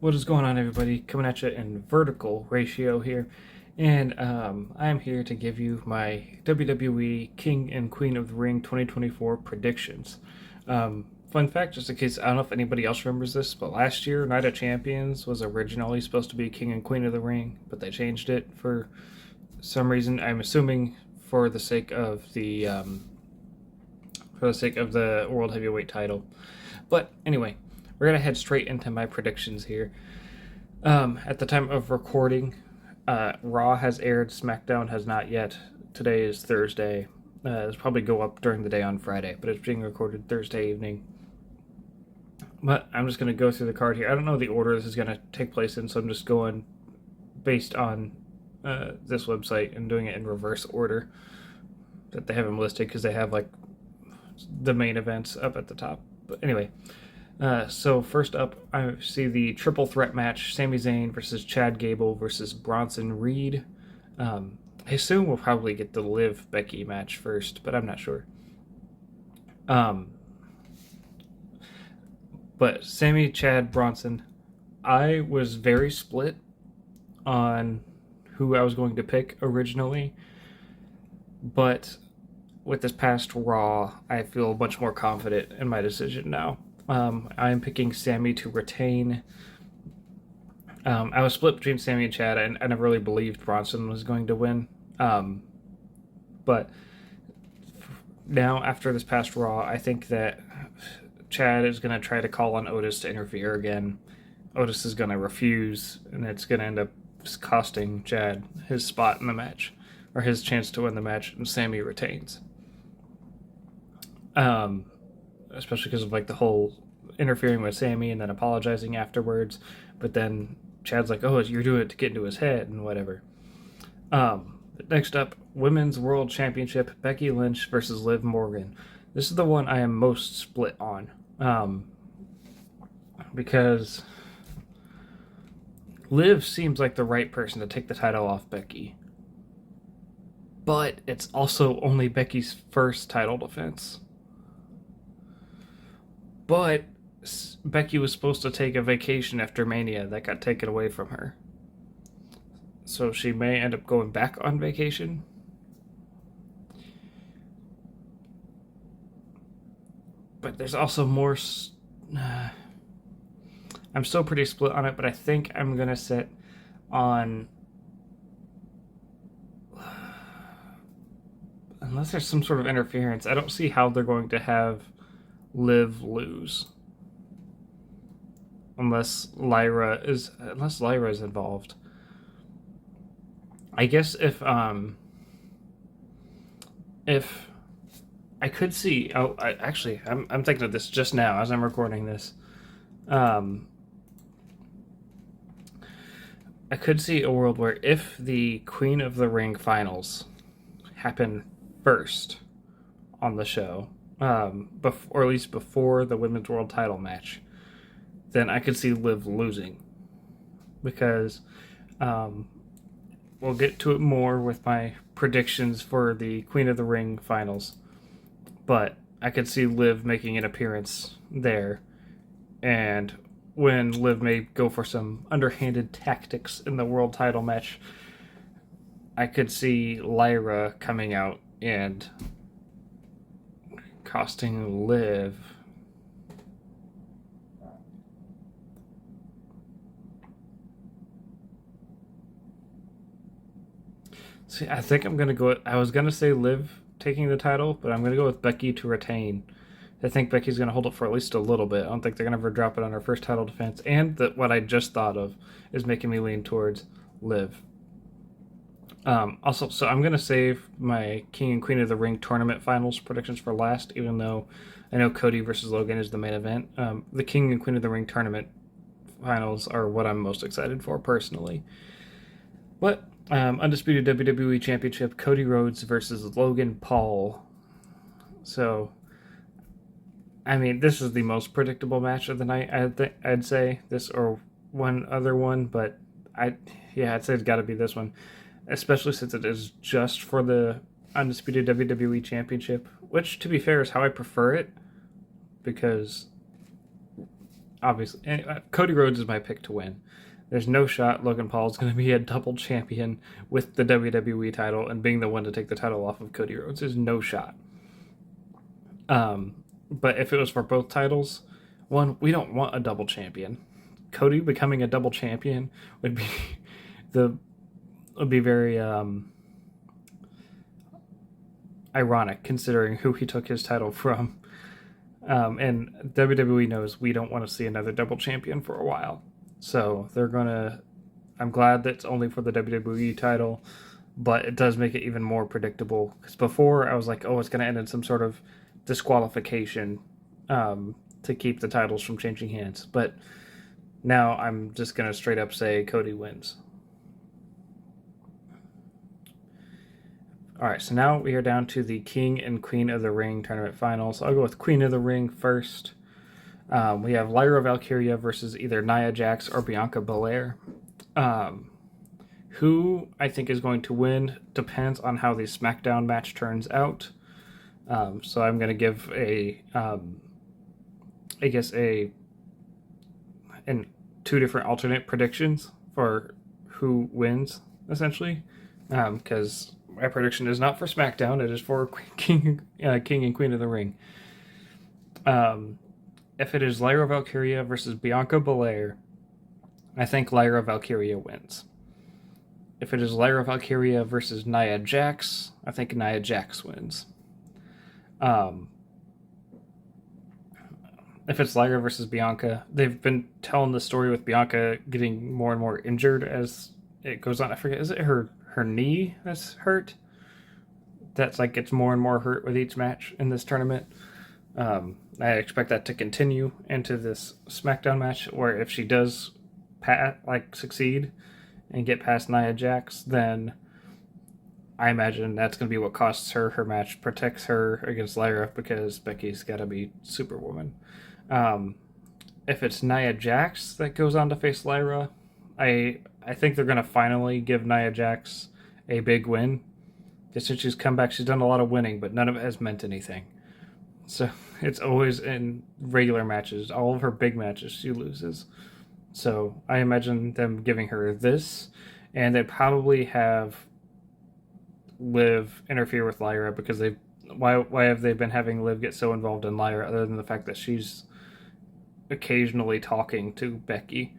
What is going on, everybody? Coming at you in vertical ratio here, and I'm here to give you my WWE King and Queen of the Ring 2024 predictions. Fun fact, just in case I don't know if anybody else remembers this, but last year Night of Champions was originally supposed to be King and Queen of the Ring, but they changed it for some reason. I'm assuming for the sake of the World Heavyweight title. But anyway, we're going to head straight into my predictions here. At the time of recording, Raw has aired, SmackDown has not yet. Today is Thursday. It'll probably go up during the day on Friday, but it's being recorded Thursday evening. But I'm just going to go through the card here. I don't know the order this is going to take place in, so I'm just going based on this website and doing it in reverse order that they have them listed, because they have like the main events up at the top. But anyway, so first up, I see the triple threat match: Sami Zayn versus Chad Gable versus Bronson Reed. I assume we'll probably get the Liv Becky match first, but I'm not sure. But Sami, Chad, Bronson, I was very split on who I was going to pick originally, but with this past Raw, I feel much more confident in my decision now. I'm picking Sami to retain. I was split between Sami and Chad. I never really believed Bronson was going to win. But now, after this past Raw, I think that Chad is going to try to call on Otis to interfere again. Otis is going to refuse, and it's going to end up costing Chad his spot in the match, or his chance to win the match, and Sami retains. Especially because of like the whole interfering with Sami and then apologizing afterwards, but then Chad's like, "Oh, you're doing it to get into his head," and whatever. Next up, Women's World Championship: Becky Lynch versus Liv Morgan. This is the one I am most split on, because Liv seems like the right person to take the title off Becky, but it's also only Becky's first title defense. But Becky was supposed to take a vacation after Mania that got taken away from her, so she may end up going back on vacation. But there's also more. I'm still pretty split on it, but I think I'm gonna sit on, unless there's some sort of interference, I don't see how they're going to have Liv lose unless Lyra is involved. I guess if I could see, I'm thinking of this just now as I'm recording this. I could see a world where if the Queen of the Ring finals happen first on the show, or at least before the Women's World title match, then I could see Liv losing. Because we'll get to it more with my predictions for the Queen of the Ring finals. But I could see Liv making an appearance there. And when Liv may go for some underhanded tactics in the world title match, I could see Lyra coming out and costing Liv. See, I think I'm going to go... I was going to say Liv taking the title, but I'm going to go with Becky to retain. I think Becky's going to hold it for at least a little bit. I don't think they're going to ever drop it on her first title defense. And what I just thought of is making me lean towards Liv. Also, so I'm going to save my King and Queen of the Ring tournament finals predictions for last, even though I know Cody versus Logan is the main event. The King and Queen of the Ring tournament finals are what I'm most excited for personally. But undisputed WWE Championship: Cody Rhodes versus Logan Paul. So, I mean, this is the most predictable match of the night. I'd say this or one other one, but I'd say it's got to be this one, especially since it is just for the undisputed WWE Championship, which, to be fair, is how I prefer it, because obviously, Cody Rhodes is my pick to win. There's no shot Logan Paul is going to be a double champion with the WWE title and being the one to take the title off of Cody Rhodes. There's no shot. But if it was for both titles, one, we don't want a double champion. Cody becoming a double champion would be very ironic considering who he took his title from. And WWE knows we don't want to see another double champion for a while. So I'm glad that's only for the WWE title, but it does make it even more predictable. Because before I was like, oh, it's going to end in some sort of disqualification to keep the titles from changing hands. But now I'm just going to straight up say Cody wins. All right, so now we are down to the King and Queen of the Ring tournament finals. I'll go with Queen of the Ring first. We have Lyra Valkyria versus either Nia Jax or Bianca Belair. Who I think is going to win depends on how the SmackDown match turns out. So I'm going to give two different alternate predictions for who wins, essentially. Because my prediction is not for SmackDown; it is for King and Queen of the Ring. If it is Lyra Valkyria versus Bianca Belair, I think Lyra Valkyria wins. If it is Lyra Valkyria versus Nia Jax, I think Nia Jax wins. If it's Lyra versus Bianca, they've been telling the story with Bianca getting more and more injured as it goes on. I forget, is it her knee that's hurt? That's like gets more and more hurt with each match in this tournament. I expect that to continue into this SmackDown match, where if she does succeed and get past Nia Jax, then I imagine that's going to be what costs her match, protects her against Lyra, because Becky's got to be Superwoman. If it's Nia Jax that goes on to face Lyra, I think they're going to finally give Nia Jax a big win. Just since she's come back, she's done a lot of winning, but none of it has meant anything. So it's always in regular matches. All of her big matches, she loses. So I imagine them giving her this, and they probably have Liv interfere with Lyra, because why have they been having Liv get so involved in Lyra other than the fact that she's occasionally talking to Becky?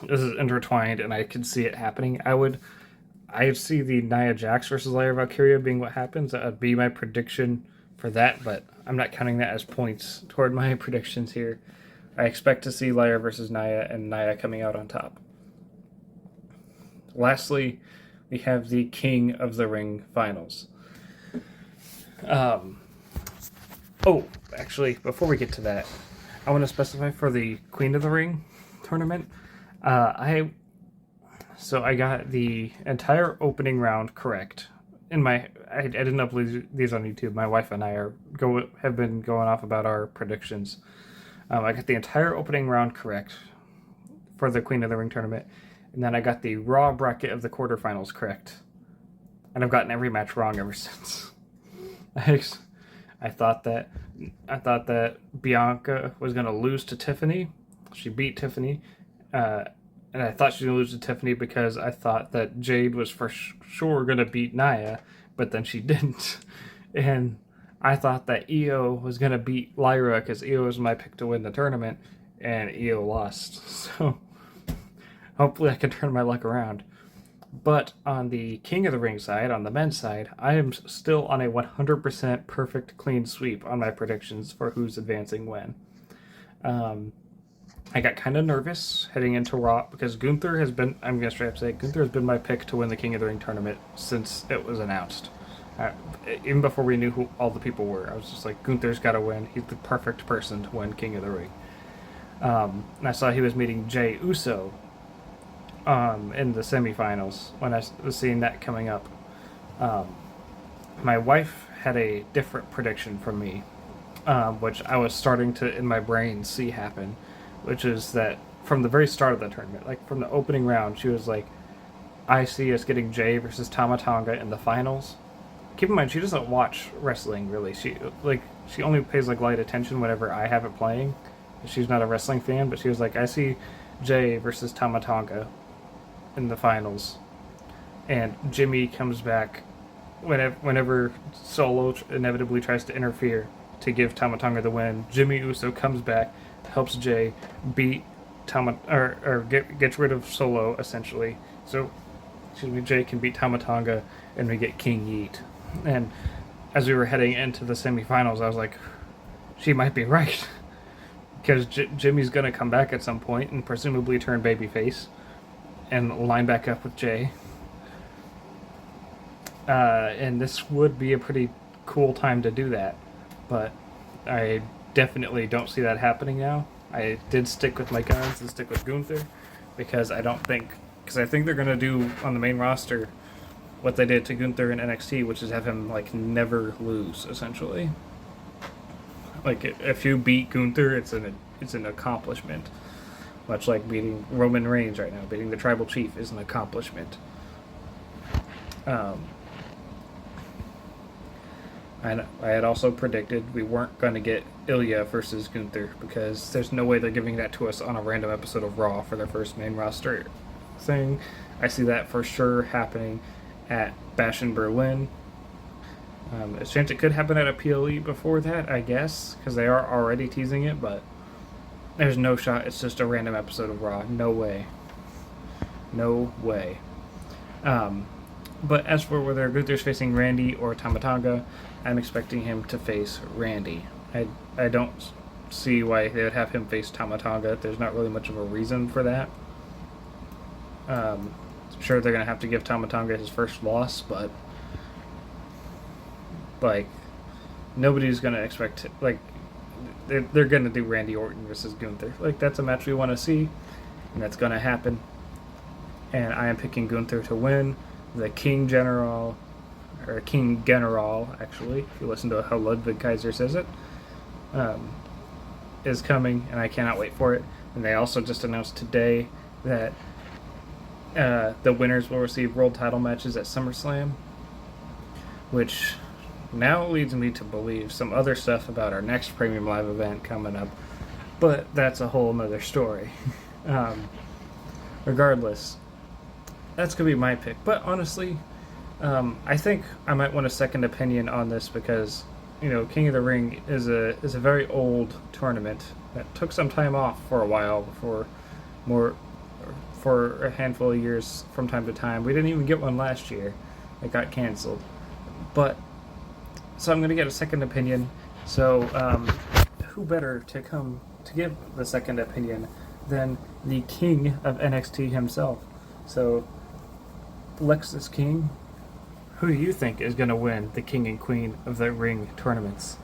This is intertwined, and I can see it happening. I see the Nia Jax versus Lyra Valkyria being what happens. That would be my prediction for that, but I'm not counting that as points toward my predictions here. I expect to see Lyra versus Nia, and Nia coming out on top. Lastly, we have the King of the Ring finals. Actually, before we get to that, I want to specify for the Queen of the Ring tournament, I got the entire opening round correct. I didn't upload these on YouTube. My wife and I have been going off about our predictions. I got the entire opening round correct for the Queen of the Ring tournament, and then I got the Raw bracket of the quarterfinals correct. And I've gotten every match wrong ever since. I thought that Bianca was going to lose to Tiffany. She beat Tiffany. And I thought she was going to lose to Tiffany because I thought that Jade was for sure going to beat Nia, but then she didn't. And I thought that Io was going to beat Lyra because Io was my pick to win the tournament, and Io lost. So hopefully I can turn my luck around. But on the King of the Ring side, on the men's side, I am still on a 100% perfect clean sweep on my predictions for who's advancing when. I got kind of nervous heading into Raw because Gunther has been, I'm going to straight up say, Gunther has been my pick to win the King of the Ring tournament since it was announced. Even before we knew who all the people were, I was just like, Gunther's got to win. He's the perfect person to win King of the Ring. And I saw he was meeting Jey Uso in the semifinals when I was seeing that coming up. My wife had a different prediction from me, which I was starting to, in my brain, see happen, which is that from the very start of the tournament, like from the opening round, she was like, I see us getting Jey versus Tama Tonga in the finals. Keep in mind, she doesn't watch wrestling, really. She only pays light attention whenever I have it playing, She's not a wrestling fan, but she was like, I see Jay versus Tama Tonga in the finals, and Jimmy comes back whenever Solo inevitably tries to interfere to give Tama Tonga the win. Jimmy Uso comes back, helps Jay beat gets rid of Solo essentially. So, excuse me, Jay can beat Tama Tonga, and we get King Yeet. And as we were heading into the semifinals, I was like, she might be right. Because Jimmy's going to come back at some point and presumably turn babyface and line back up with Jay. And this would be a pretty cool time to do that. But I definitely don't see that happening now. I did stick with my guns and stick with Gunther because I think they're going to do on the main roster what they did to Gunther in NXT, which is have him like never lose, essentially. Like if you beat Gunther, it's an accomplishment. Much like beating Roman Reigns right now, beating the Tribal Chief is an accomplishment. I had also predicted we weren't going to get Ilya versus Gunther because there's no way they're giving that to us on a random episode of Raw for their first main roster thing. I see that for sure happening at Bash in Berlin. A chance it could happen at a PLE before that, I guess, because they are already teasing it, but there's no shot. It's just a random episode of Raw. No way. No way. But as for whether Gunther's facing Randy or Tama Tonga, I'm expecting him to face Randy. I don't see why they would have him face Tama Tonga. There's not really much of a reason for that. I'm sure they're going to have to give Tama Tonga his first loss, but like nobody's going to expect they're going to do Randy Orton versus Gunther. Like that's a match we want to see, and that's going to happen. And I am picking Gunther to win. The King General, actually, if you listen to how Ludwig Kaiser says it, is coming, and I cannot wait for it. And they also just announced today that the winners will receive world title matches at SummerSlam, which now leads me to believe some other stuff about our next Premium Live event coming up, but that's a whole nother story. Regardless, that's going to be my pick. But honestly, I think I might want a second opinion on this because, King of the Ring is a very old tournament that took some time off for a while for a handful of years from time to time. We didn't even get one last year. It got canceled. So I'm going to get a second opinion. So who better to come to give the second opinion than the king of NXT himself? So Lexis King, who do you think is going to win the King and Queen of the Ring tournaments?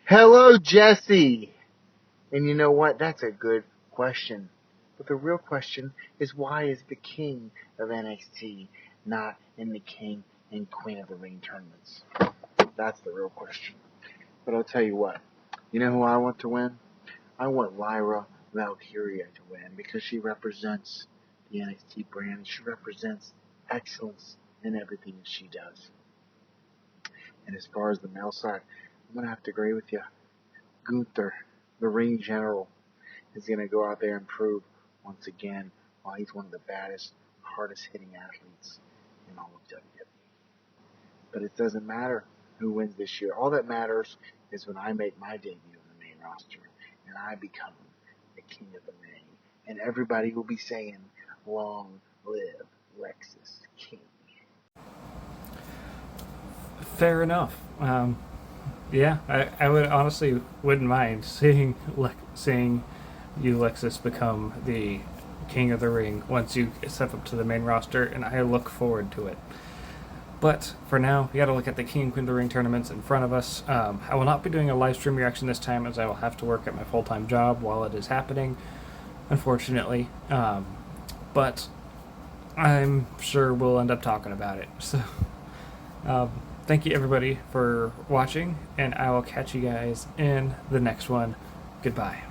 Hello, Jesse. And you know what? That's a good question. But the real question is, why is the King of NXT not in the King and Queen of the Ring tournaments? That's the real question. But I'll tell you what. You know who I want to win? I want Lyra Valkyria to win because she represents the NXT brand. She represents excellence in everything that she does. And as far as the male side, I'm going to have to agree with you. Gunther, the ring general, is going to go out there and prove once again why he's one of the baddest, hardest hitting athletes in all of WWE. But it doesn't matter who wins this year. All that matters is when I make my debut on the main roster and I become the King of the Ring. And everybody will be saying, long live Lexis King. Fair enough. Yeah, I would honestly wouldn't mind seeing you, Lexis, become the King of the Ring once you step up to the main roster, and I look forward to it. But for now, we got to look at the King and Queen of the Ring tournaments in front of us. I will not be doing a live stream reaction this time, as I will have to work at my full-time job while it is happening, unfortunately. But I'm sure we'll end up talking about it. So, thank you everybody for watching, and I will catch you guys in the next one. Goodbye.